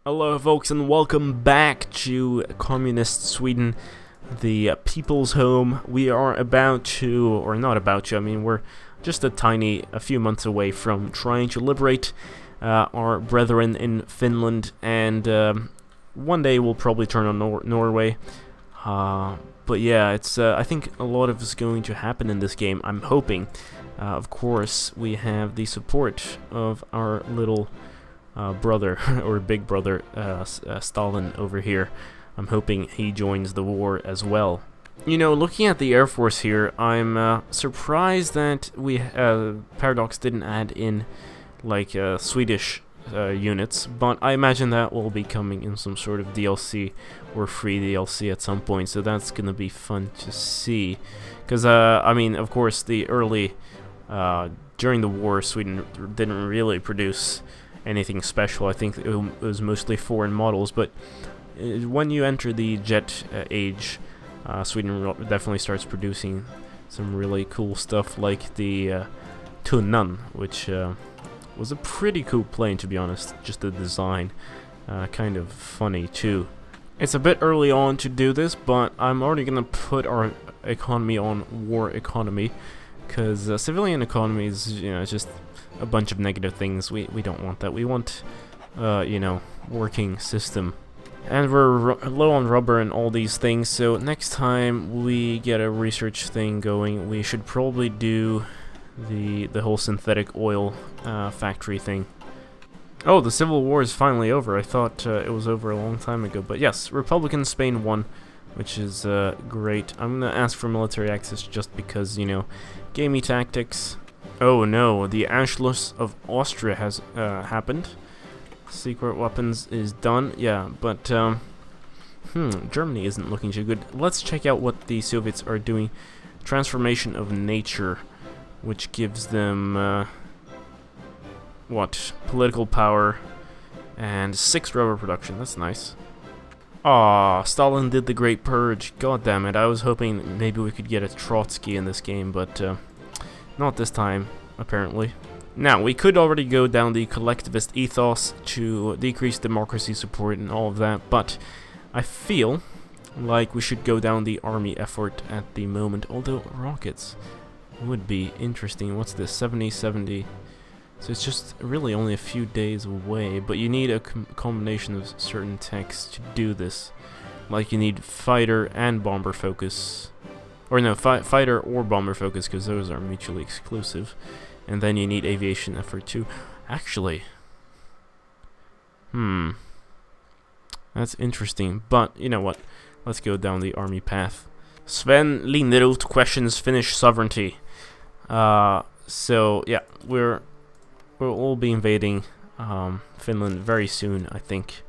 Hello folks and welcome back to Communist Sweden, the people's home. We are about to, or not about to, I mean we're just a few months away from trying to liberate our brethren in Finland, and one day we'll probably turn on Norway. But yeah, it's I think a lot of is going to happen in this game, I'm hoping. Of course, we have the support of our little brother, or big brother, Stalin over here. I'm hoping he joins the war as well. You know, looking at the Air Force here, I'm surprised that Paradox didn't add in, like, Swedish units, but I imagine that will be coming in some sort of DLC or free DLC at some point, so that's gonna be fun to see. Because, I mean, of course, the early, during the war, Sweden didn't really produce anything special. I think it was mostly foreign models, but when you enter the jet age, Sweden definitely starts producing some really cool stuff, like the Tunnan, which was a pretty cool plane, to be honest. Just the design, kind of funny too. It's a bit early on to do this, but I'm already gonna put our economy on war economy, because civilian economy is, you know, just a bunch of negative things. We don't want that. We want, you know, working system. And we're low on rubber and all these things, so next time we get a research thing going, we should probably do the whole synthetic oil factory thing. Oh, the Civil War is finally over. I thought it was over a long time ago, but yes, Republican Spain won, which is great. I'm gonna ask for military access just because, you know, gamey tactics. Oh no, the Anschluss of Austria has happened. Secret weapons is done, yeah, but Germany isn't looking too good. Let's check out what the Soviets are doing. Transformation of nature, which gives them political power and 6 rubber production. That's nice. Aw, Stalin did the Great Purge. God damn it, I was hoping maybe we could get a Trotsky in this game, but not this time, apparently. Now, we could already go down the collectivist ethos to decrease democracy support and all of that, but I feel like we should go down the army effort at the moment, although rockets would be interesting. What's this? 70. So it's just really only a few days away, but you need a combination of certain techs to do this. Like you need fighter and bomber focus. Or no, fighter or bomber focus, because those are mutually exclusive. And then you need aviation effort too. Actually, that's interesting. But you know what? Let's go down the army path. Sven Linderoth questions Finnish sovereignty. So yeah, we'll all be invading Finland very soon, I think.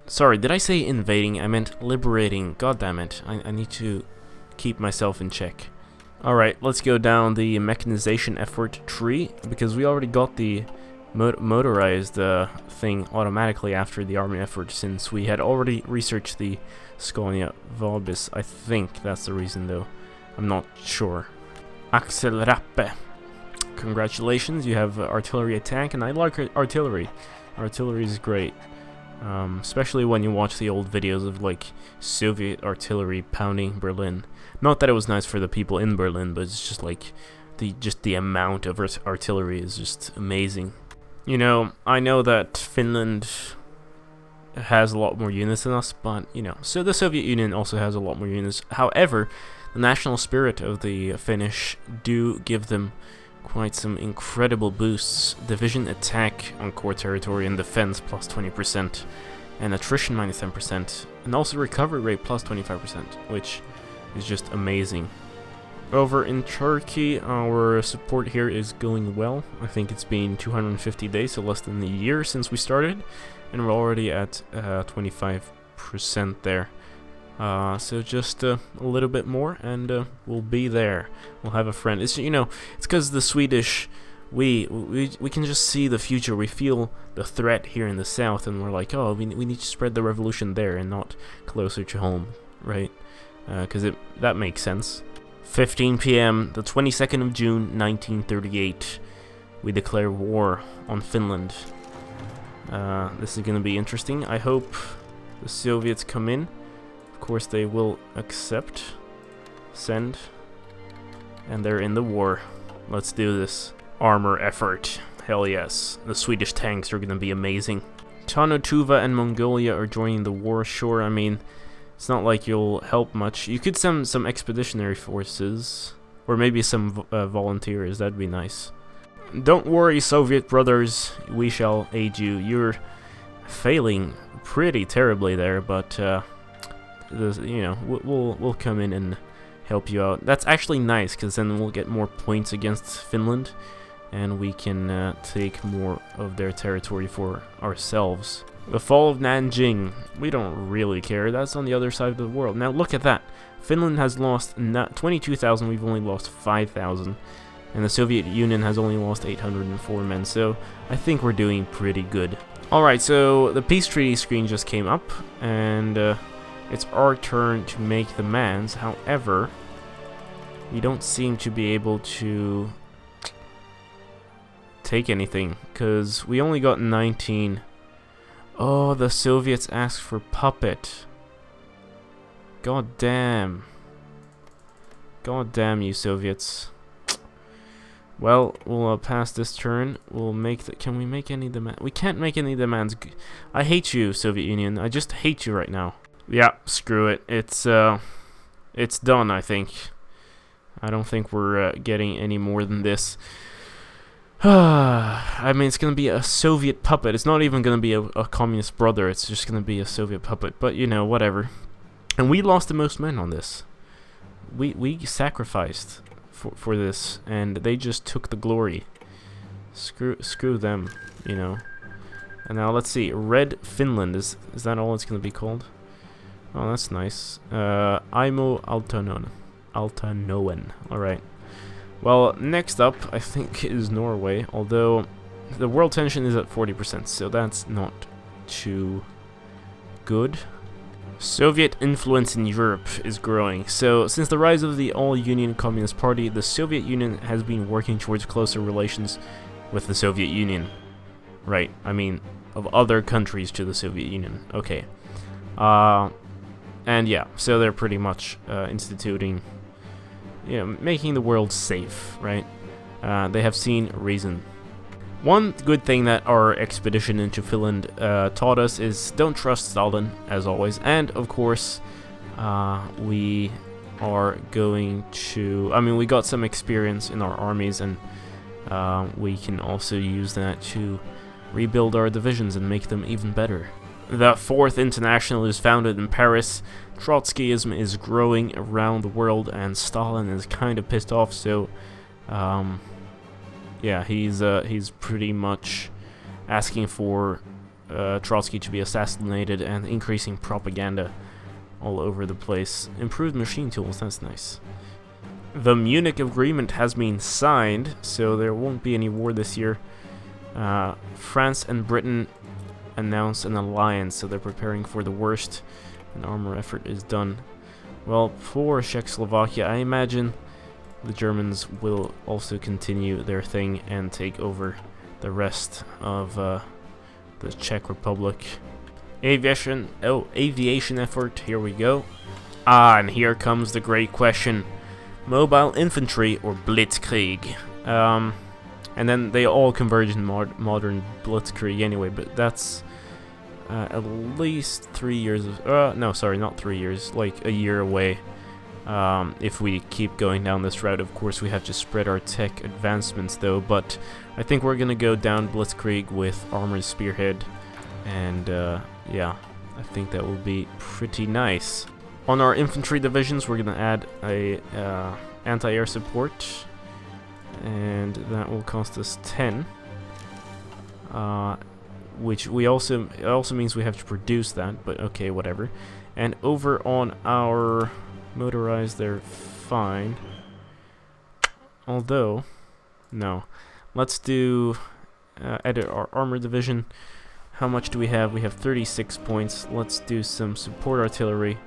Sorry, did I say invading? I meant liberating. God damn it! I need to keep myself in check. Alright, let's go down the mechanization effort tree, because we already got the motorized thing automatically after the army effort, since we had already researched the Scania Vabis. I think that's the reason, though. I'm not sure. Axel Rappe. Congratulations, you have artillery attack, and I like artillery. Artillery is great. Especially when you watch the old videos of, like, Soviet artillery pounding Berlin. Not that it was nice for the people in Berlin, but it's just like the amount of artillery is just amazing. You know, I know that Finland has a lot more units than us, but you know, so the Soviet Union also has a lot more units. However, the national spirit of the Finnish do give them quite some incredible boosts. Division attack on core territory and defense plus 20%, and attrition minus 10%, and also recovery rate plus 25%, which is just amazing. Over in Turkey, our support here is going well. I think it's been 250 days, so less than a year since we started, and we're already at 25% there. So just a little bit more, and we'll be there. We'll have a friend. It's, you know, it's because the Swedish, we can just see the future. We feel the threat here in the south, and we're like, oh, we need to spread the revolution there and not closer to home, right? Because that makes sense. 15 p.m., the 22nd of June, 1938. We declare war on Finland. This is gonna be interesting. I hope the Soviets come in. Of course they will accept. Send. And they're in the war. Let's do this. Armor effort. Hell yes. The Swedish tanks are gonna be amazing. Tanutuva and Mongolia are joining the war. Sure, I mean, it's not like you'll help much. You could send some expeditionary forces. Or maybe some volunteers. That'd be nice. Don't worry, Soviet brothers. We shall aid you. You're failing pretty terribly there, but you know, we'll come in and help you out. That's actually nice, because then we'll get more points against Finland, and we can take more of their territory for ourselves. The fall of Nanjing. We don't really care. That's on the other side of the world. Now look at that. Finland has lost 22,000. We've only lost 5,000. And the Soviet Union has only lost 804 men. So I think we're doing pretty good. Alright, so the peace treaty screen just came up. And it's our turn to make the demands. However, we don't seem to be able to take anything, because we only got 19. Oh, the Soviets asked for puppet. God damn. God damn you, Soviets. Well, we'll pass this turn. We'll make the... Can we make any demands? We can't make any demands. I hate you, Soviet Union. I just hate you right now. Yeah, screw it. It's done, I think. I don't think we're getting any more than this. I mean, it's gonna be a Soviet puppet. It's not even gonna be a communist brother. It's just gonna be a Soviet puppet. But, you know, whatever. And we lost the most men on this. We sacrificed for this, and they just took the glory. Screw them, you know. And now let's see. Red Finland, is that all it's gonna be called? Oh, that's nice. Imo Altanoen. Alright. Well, next up, I think, is Norway, although the world tension is at 40%, so that's not too good. Soviet influence in Europe is growing. So, since the rise of the All-Union Communist Party, the Soviet Union has been working towards closer relations with the Soviet Union. Right, I mean, of other countries to the Soviet Union. Okay. And yeah, so they're pretty much instituting... You know, making the world safe, right? They have seen reason. One good thing that our expedition into Finland taught us is don't trust Stalin, as always. And, of course, we are going to... I mean, we got some experience in our armies, and we can also use that to rebuild our divisions and make them even better. The Fourth International is founded in Paris. Trotskyism is growing around the world, and Stalin is kind of pissed off, so yeah, he's pretty much asking for Trotsky to be assassinated and increasing propaganda all over the place. Improved machine tools, that's nice. The Munich Agreement has been signed, so there won't be any war this year. France and Britain announced an alliance, so they're preparing for the worst. An armor effort is done. Well, for Czechoslovakia, I imagine the Germans will also continue their thing and take over the rest of the Czech Republic. Aviation effort, here we go. And here comes the great question. Mobile infantry or blitzkrieg? And then they all converge in modern blitzkrieg anyway, but that's at least 3 years no, sorry, not 3 years, like a year away. If we keep going down this route, of course we have to spread our tech advancements though, but I think we're gonna go down blitzkrieg with armored spearhead, and yeah, I think that will be pretty nice. On our infantry divisions, we're gonna add a anti-air support, and that will cost us 10. Which it also means we have to produce that, but okay, whatever. And over on our motorized, they're fine. Although, no. Let's do edit our armor division. How much do we have? We have 36 points. Let's do some support artillery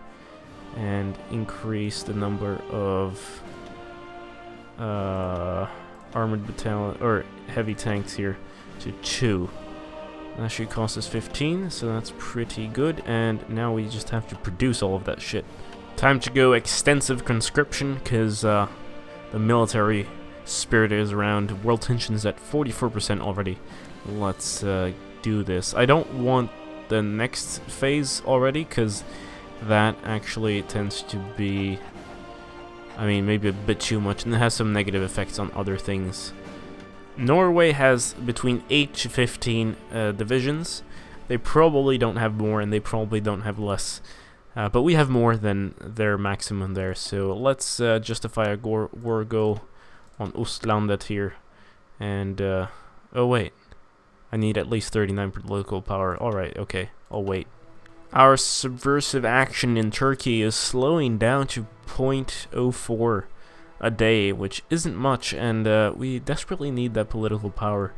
and increase the number of armored battalion or heavy tanks here to 2. That should cost us 15, so that's pretty good. And now we just have to produce all of that shit. Time to go extensive conscription, because the military spirit is around. World tension's at 44% already. Let's do this. I don't want the next phase already, because that actually tends to be, I mean, maybe a bit too much, and it has some negative effects on other things. Norway has between 8 to 15 divisions. They probably don't have more, and they probably don't have less. But we have more than their maximum there, so let's justify a war goal on Ostlandet here. And, oh wait, I need at least 39 political power. Alright, okay, I'll wait. Our subversive action in Turkey is slowing down to 0.04 a day, which isn't much, and we desperately need that political power.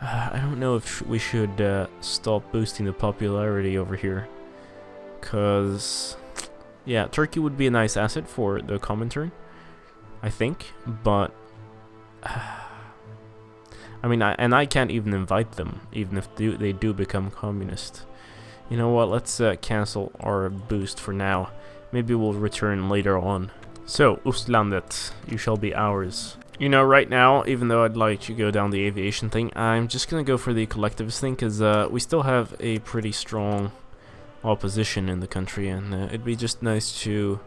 I don't know if we should stop boosting the popularity over here, because, yeah, Turkey would be a nice asset for the Comintern, I think, but, I mean, I can't even invite them, even if they do become communist. You know what, let's cancel our boost for now. Maybe we'll return later on. So, Ostlandet, you shall be ours. You know, right now, even though I'd like to go down the aviation thing, I'm just gonna go for the collectivist thing, because we still have a pretty strong opposition in the country, and it'd be just nice to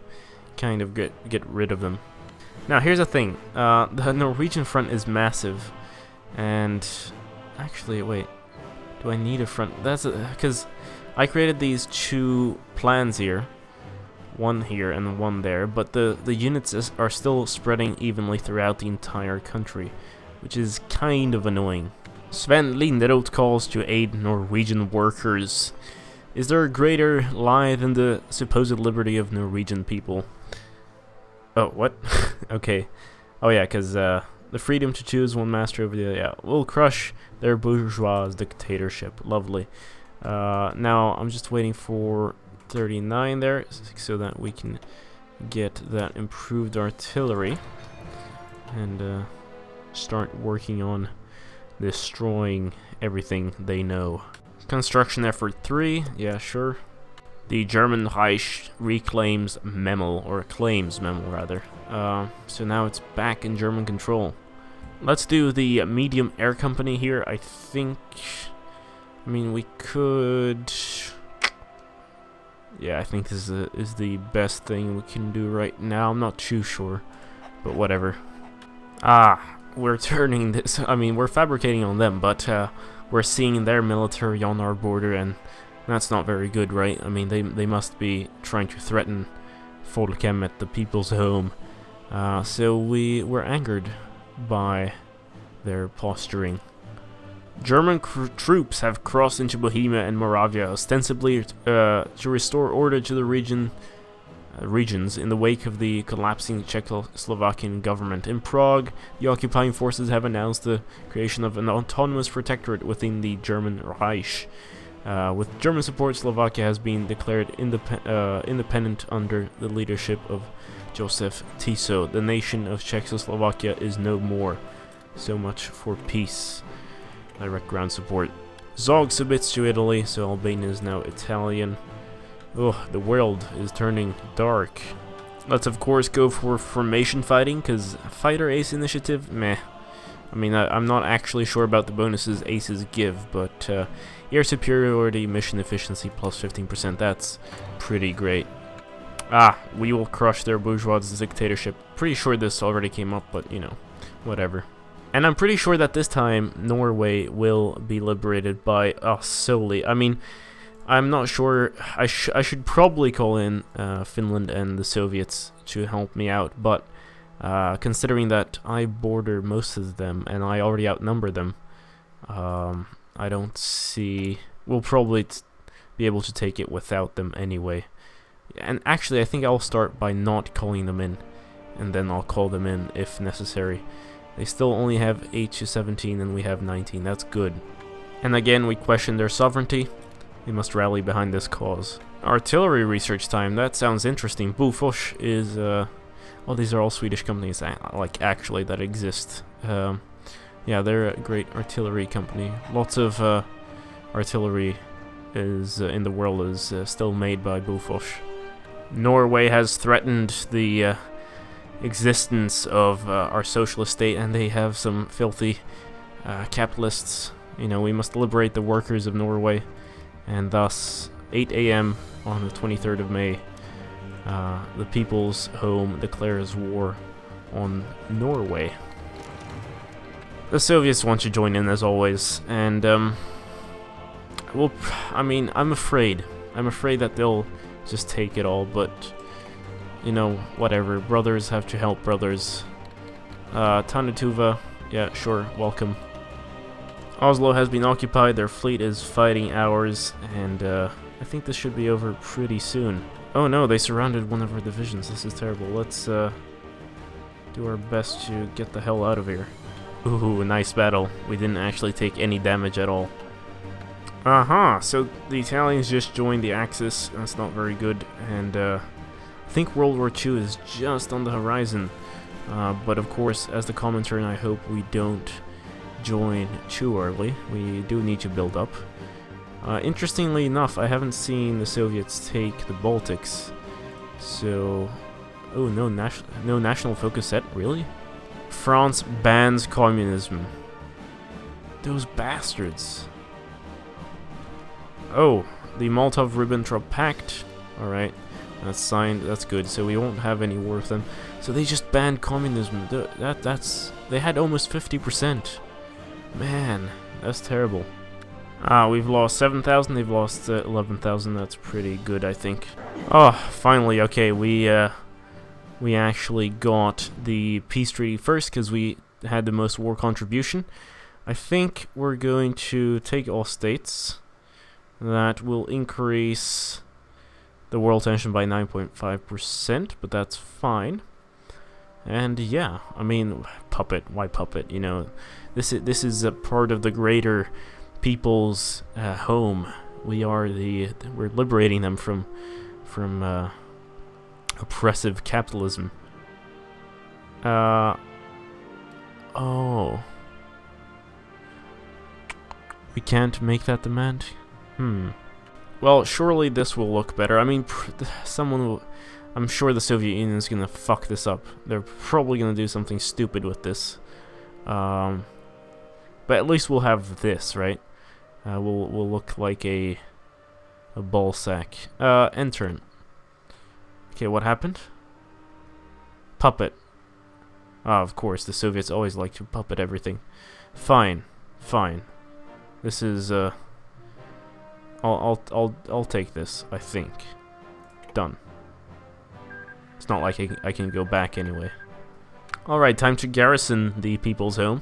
kind of get rid of them. Now, here's the thing. The Norwegian front is massive, and actually, wait, do I need a front? That's because I created these two plans here, one here and one there, but the units are still spreading evenly throughout the entire country, which is kind of annoying. Sven Linderoth calls to aid Norwegian workers. Is there a greater lie than the supposed liberty of Norwegian people? Oh, what? Okay. Oh yeah, because the freedom to choose one master over the other. Yeah, we'll crush their bourgeois dictatorship. Lovely. Now I'm just waiting for 39 there, so that we can get that improved artillery and start working on destroying everything they know. Construction effort 3, yeah, sure. The German Reich reclaims Memel, or claims Memel rather. So now it's back in German control. Let's do the medium air company here. I think, I mean, we could, yeah, I think this is the best thing we can do right now. I'm not too sure, but whatever. We're turning this, I mean, we're fabricating on them, but we're seeing their military on our border, and that's not very good, right? I mean, they must be trying to threaten Folkhemmet, the people's home. So we're angered by their posturing. German troops have crossed into Bohemia and Moravia, ostensibly to restore order to the regions in the wake of the collapsing Czechoslovakian government. In Prague, the occupying forces have announced the creation of an autonomous protectorate within the German Reich. With German support, Slovakia has been declared independent under the leadership of Joseph Tiso. The nation of Czechoslovakia is no more. So much for peace. Direct ground support. Zog submits to Italy, so Albania is now Italian. Ugh, the world is turning dark. Let's of course go for formation fighting, because fighter ace initiative, meh. I mean, I'm not actually sure about the bonuses aces give, but air superiority, mission efficiency plus 15%, that's pretty great. We will crush their bourgeois dictatorship. Pretty sure this already came up, but you know, whatever. And I'm pretty sure that this time Norway will be liberated by us solely. I mean, I'm not sure. I should probably call in Finland and the Soviets to help me out, but considering that I border most of them and I already outnumber them, I don't see. We'll probably be able to take it without them anyway. And actually, I think I'll start by not calling them in, and then I'll call them in if necessary. They still only have 8 to 17 and we have 19. That's good. And again, we question their sovereignty. We must rally behind this cause. Artillery research time. That sounds interesting. Bofors is... well, these are all Swedish companies, like, actually, that exist. Yeah, they're a great artillery company. Lots of artillery is in the world is still made by Bofors. Norway has threatened the existence of our socialist state, and they have some filthy capitalists. You know, we must liberate the workers of Norway, and thus 8 a.m. on the 23rd of May, the People's Home declares war on Norway. The Soviets want to join in as always, and well, I mean, I'm afraid that they'll just take it all, but you know, whatever. Brothers have to help brothers. Tanatuva, yeah, sure, welcome. Oslo has been occupied, their fleet is fighting ours, and I think this should be over pretty soon. Oh no, they surrounded one of our divisions, this is terrible. Let's do our best to get the hell out of here. Ooh, nice battle. We didn't actually take any damage at all. So the Italians just joined the Axis, that's not very good, and I think World War II is just on the horizon. But of course, as the commenter, and I hope we don't join too early. We do need to build up. Interestingly enough, I haven't seen the Soviets take the Baltics. So, oh, no national focus set, really? France bans communism. Those bastards. Oh, the Molotov-Ribbentrop Pact. Alright, that's signed, that's good, so we won't have any war with them. So they just banned communism. They had almost 50%. Man, that's terrible. We've lost 7,000, they've lost 11,000, that's pretty good, I think. Oh, finally, okay, we actually got the peace treaty first, because we had the most war contribution. I think we're going to take all states. That will increase the world tension by 9.5%, but that's fine. And yeah, I mean, puppet, why puppet? You know, this is a part of the greater people's home. We're liberating them from oppressive capitalism. Oh, we can't make that demand. Well, surely this will look better. I mean, I'm sure the Soviet Union is gonna fuck this up. They're probably gonna do something stupid with this. But at least we'll have this, right? We'll look like a ball sack. End turn. Okay, what happened? Puppet. Of course, the Soviets always like to puppet everything. Fine. This is I'll take this, I think. Done. It's not like I can go back anyway. Alright, time to garrison the People's Home.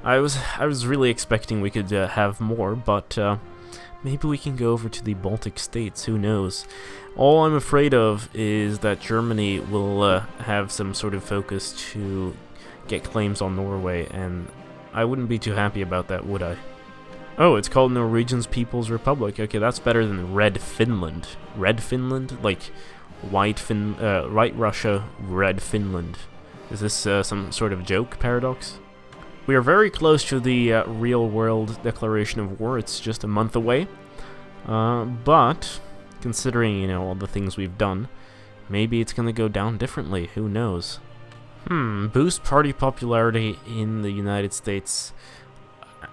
I was really expecting we could have more, but maybe we can go over to the Baltic states, who knows. All I'm afraid of is that Germany will have some sort of focus to get claims on Norway, and I wouldn't be too happy about that, would I? Oh, it's called Norwegian's People's Republic. Okay, that's better than Red Finland. Red Finland? Like, White Russia, Red Finland. Is this some sort of joke paradox? We are very close to the real world declaration of war. It's just a month away. But, considering, you know, all the things we've done, maybe it's gonna go down differently. Who knows? Boost party popularity in the United States.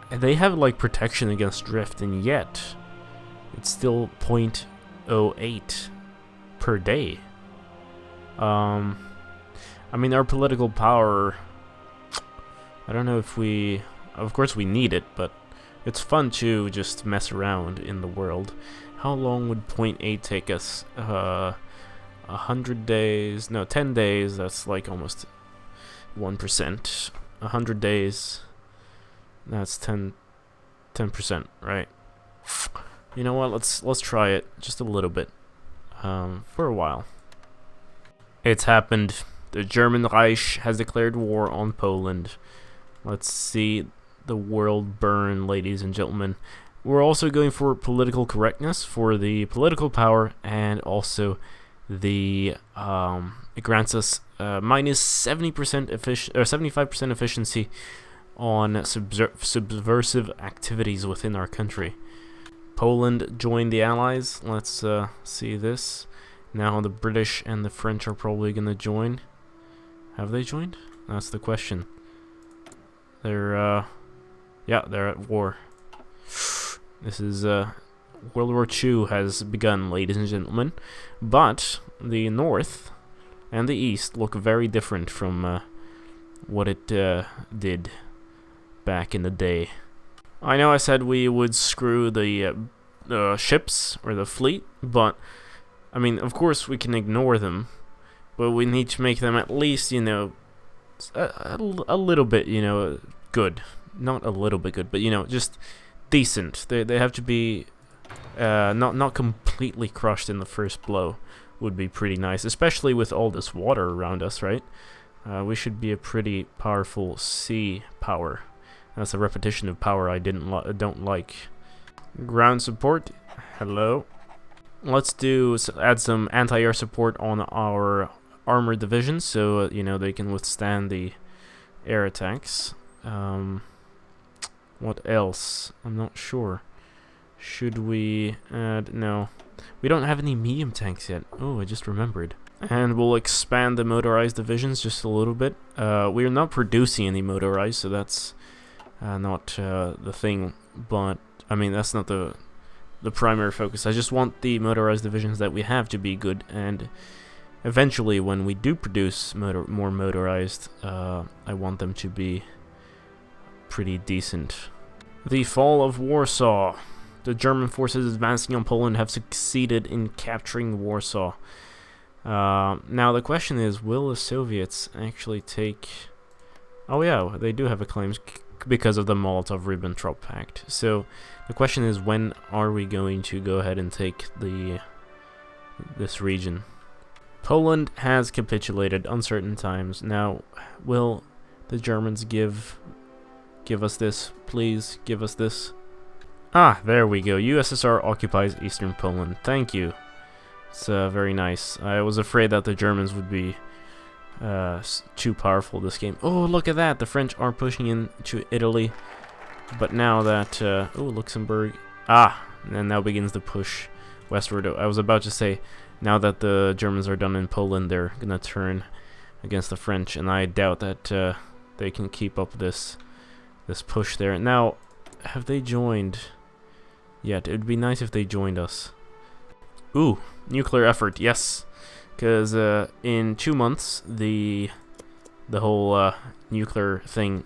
They have, like, protection against drift, and yet it's still 0.08 per day. I mean, our political power, I don't know if of course we need it, but it's fun to just mess around in the world. How long would 0.8 take us? 100 days, no, 10 days, that's like almost 1%. 100 days, that's 10%, right? You know what? Let's try it just a little bit, for a while. It's happened. The German Reich has declared war on Poland. Let's see the world burn, ladies and gentlemen. We're also going for political correctness for the political power, and also the it grants us minus 70% 75% efficiency on subversive activities within our country. Poland joined the Allies. Let's see this. Now the British and the French are probably going to join. Have they joined? That's the question. They're, yeah, they're at war. This is, World War II has begun, ladies and gentlemen. But the North and the East look very different from what it did back in the day. I know I said we would screw the ships or the fleet, but I mean, of course we can ignore them, but we need to make them at least, you know, a little bit, you know, good. Not a little bit good, but you know, just decent. They have to be not completely crushed in the first blow. Would be pretty nice, especially with all this water around us, right? We should be a pretty powerful sea power. That's a repetition of power I don't like. Ground support, hello. Let's add some anti-air support on our armored divisions, so you know they can withstand the air attacks. What else? I'm not sure. Should we add? No, we don't have any medium tanks yet. Oh, I just remembered. And we'll expand the motorized divisions just a little bit. We are not producing any motorized, so that's not the thing. But I mean, that's not the primary focus. I just want the motorized divisions that we have to be good, and eventually, when we do produce more motorized, I want them to be pretty decent. The fall of Warsaw. The German forces advancing on Poland have succeeded in capturing Warsaw. Now the question is, will the Soviets actually take... Oh yeah, they do have a claim because of the Molotov-Ribbentrop Pact. So the question is, when are we going to go ahead and take this region? Poland has capitulated uncertain times. Now, will the Germans give us this? Please give us this. Ah, there we go. USSR occupies eastern Poland. Thank you. It's very nice. I was afraid that the Germans would be too powerful this game. Oh, look at that. The French are pushing into Italy. But now that... oh, Luxembourg. Ah, and now begins the push westward. I was about to say, now that the Germans are done in Poland, they're going to turn against the French. And I doubt that they can keep up this push there. Now, have they joined yet? It would be nice if they joined us. Ooh, nuclear effort, yes. Because in 2 months, the whole nuclear thing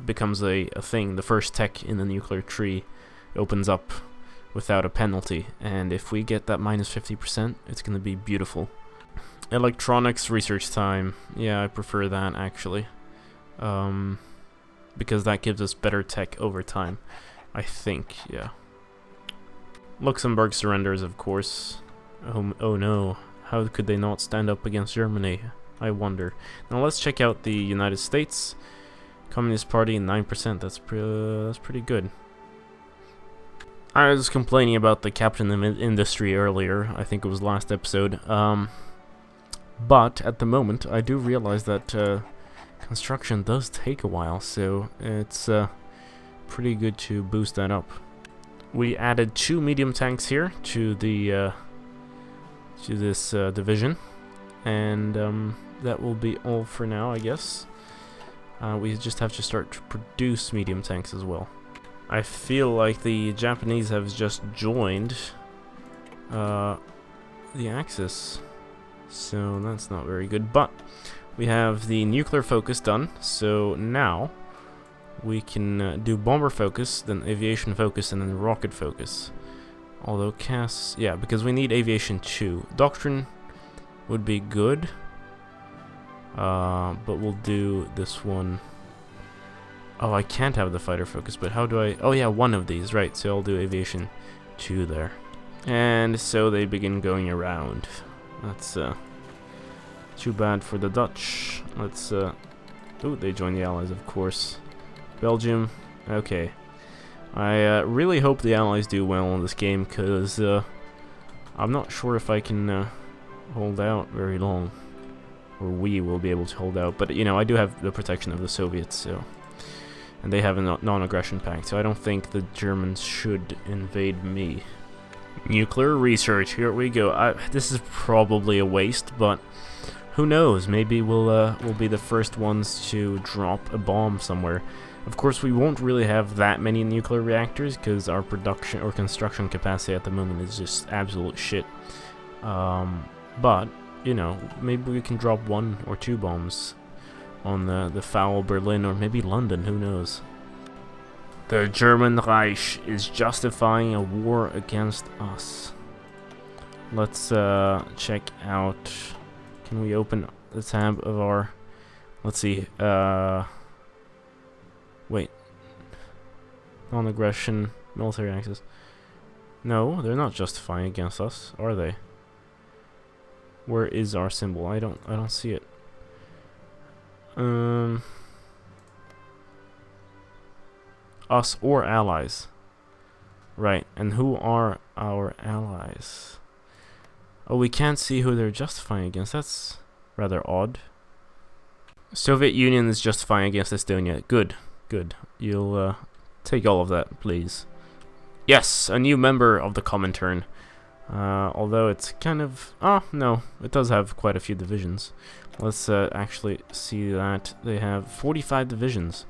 becomes a thing. The first tech in the nuclear tree opens up without a penalty. And if we get that minus 50%, it's going to be beautiful. Electronics research time. Yeah, I prefer that, actually. Because that gives us better tech over time. I think, yeah. Luxembourg surrenders, of course. Oh no. How could they not stand up against Germany? I wonder. Now let's check out the United States. Communist Party, 9%. That's pretty good. I was complaining about the captain industry earlier. I think it was last episode. But at the moment, I do realize that construction does take a while, so it's pretty good to boost that up. We added 2 medium tanks here to the to this division, and that will be all for now, I guess. We just have to start to produce medium tanks as well. I feel like the Japanese have just joined the Axis, so that's not very good. But we have the nuclear focus done, so now we can do bomber focus, then aviation focus, and then rocket focus. Although yeah, because we need aviation too. Doctrine would be good, but we'll do this one. Oh, I can't have the fighter focus, but how do I... Oh yeah, one of these, right, so I'll do aviation 2 there. And so they begin going around. That's too bad for the Dutch. Let's ooh, they join the Allies, of course. Belgium, okay. I really hope the Allies do well in this game, because I'm not sure if I can hold out very long. Or we will be able to hold out, but you know, I do have the protection of the Soviets, so and they have a non-aggression pact, so I don't think the Germans should invade me. Nuclear research, here we go. This is probably a waste, but who knows? Maybe we'll be the first ones to drop a bomb somewhere. Of course, we won't really have that many nuclear reactors because our production or construction capacity at the moment is just absolute shit. But you know, maybe we can drop 1 or 2 bombs on the foul Berlin or maybe London. Who knows? The German Reich is justifying a war against us. Let's check out. Can we open the tab of our? Let's see. Wait. Non-aggression, military access. No, they're not justifying against us, are they? Where is our symbol? I don't see it. Us or allies. Right, and who are our allies? Oh, we can't see who they're justifying against. That's rather odd. Soviet Union is justifying against Estonia. Good, good. You'll take all of that, please. Yes, a new member of the Comintern. Although it's kind of... Oh, no, it does have quite a few divisions. Let's actually see that they have 45 divisions.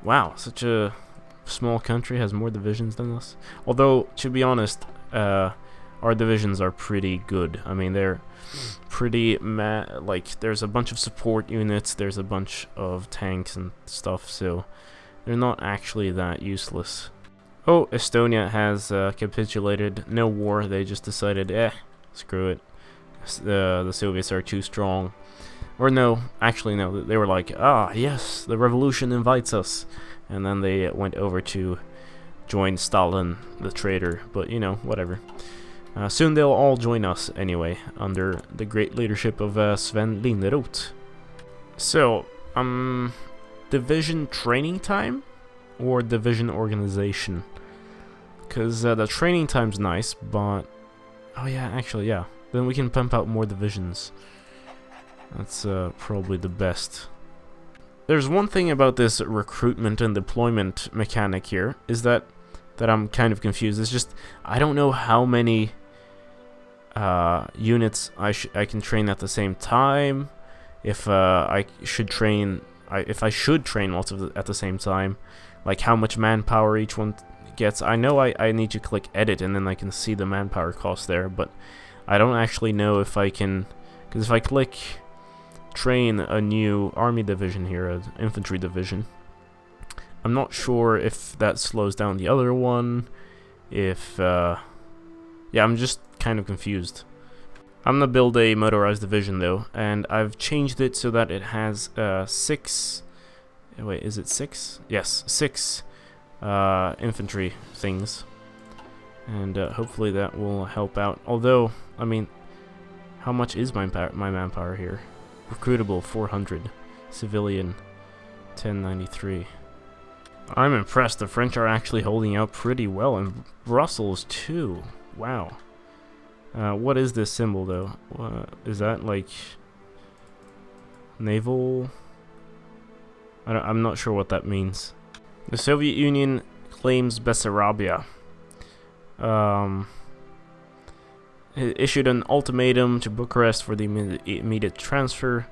Wow, such a small country has more divisions than us. Although, to be honest, our divisions are pretty good. I mean, they're pretty... like, there's a bunch of support units, there's a bunch of tanks and stuff, so they're not actually that useless. Oh, Estonia has capitulated. No war. They just decided, screw it. The Soviets are too strong. Or no, actually no. They were like, ah, yes, the revolution invites us. And then they went over to join Stalin, the traitor. But, you know, whatever. Soon they'll all join us anyway, under the great leadership of Sven Linderoth. So, division training time? Or division organization? Because the training time's nice, but... Oh yeah, actually, yeah. Then we can pump out more divisions. That's probably the best. There's one thing about this recruitment and deployment mechanic here, is that I'm kind of confused. It's just, I don't know how many units I can train at the same time. If I should train lots of at the same time. Like how much manpower each one gets. I know I need to click edit and then I can see the manpower cost there, but I don't actually know if I can, because if I click train a new army division here, an infantry division, I'm not sure if that slows down the other one, if yeah, I'm just kind of confused. I'm gonna build a motorized division though, and I've changed it so that it has 6. Wait, is it 6? Yes, 6 infantry things. And hopefully that will help out. Although, I mean, how much is my manpower here? Recruitable, 400. Civilian, 1093. I'm impressed. The French are actually holding out pretty well. And Brussels, too. Wow. What is this symbol, though? Is that, like, naval... I'm not sure what that means. The Soviet Union claims Bessarabia. It issued an ultimatum to Bucharest for the immediate transfer.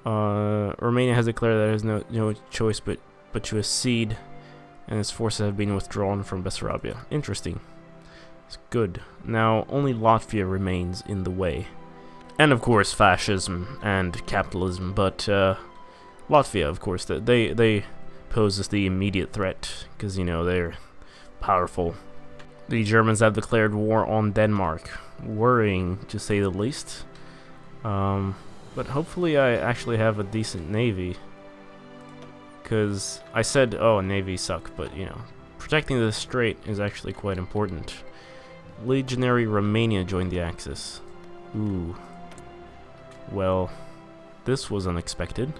Romania has declared that it has no choice but to accede, and its forces have been withdrawn from Bessarabia. Interesting. It's good. Now, only Latvia remains in the way. And, of course, fascism and capitalism, but... Latvia, of course, they pose as the immediate threat, because, you know, they're powerful. The Germans have declared war on Denmark. Worrying, to say the least. But hopefully I actually have a decent navy. Because I said, oh, navies suck, but, you know, protecting the strait is actually quite important. Legionary Romania joined the Axis. Ooh. Well, this was unexpected.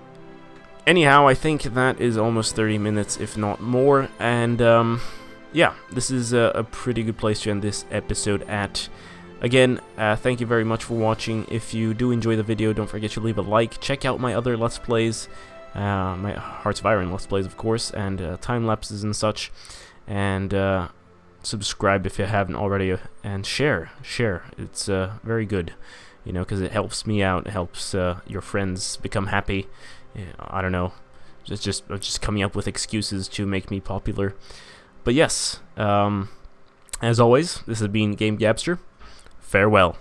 Anyhow, I think that is almost 30 minutes, if not more, and yeah, this is a pretty good place to end this episode at. Again, thank you very much for watching. If you do enjoy the video, don't forget to leave a like, check out my other Let's Plays, my Hearts of Iron Let's Plays, of course, and time lapses and such. And subscribe if you haven't already, and share. It's very good, you know, because it helps me out. It helps your friends become happy. I don't know, just coming up with excuses to make me popular. But yes, as always, this has been GameGabster. Farewell.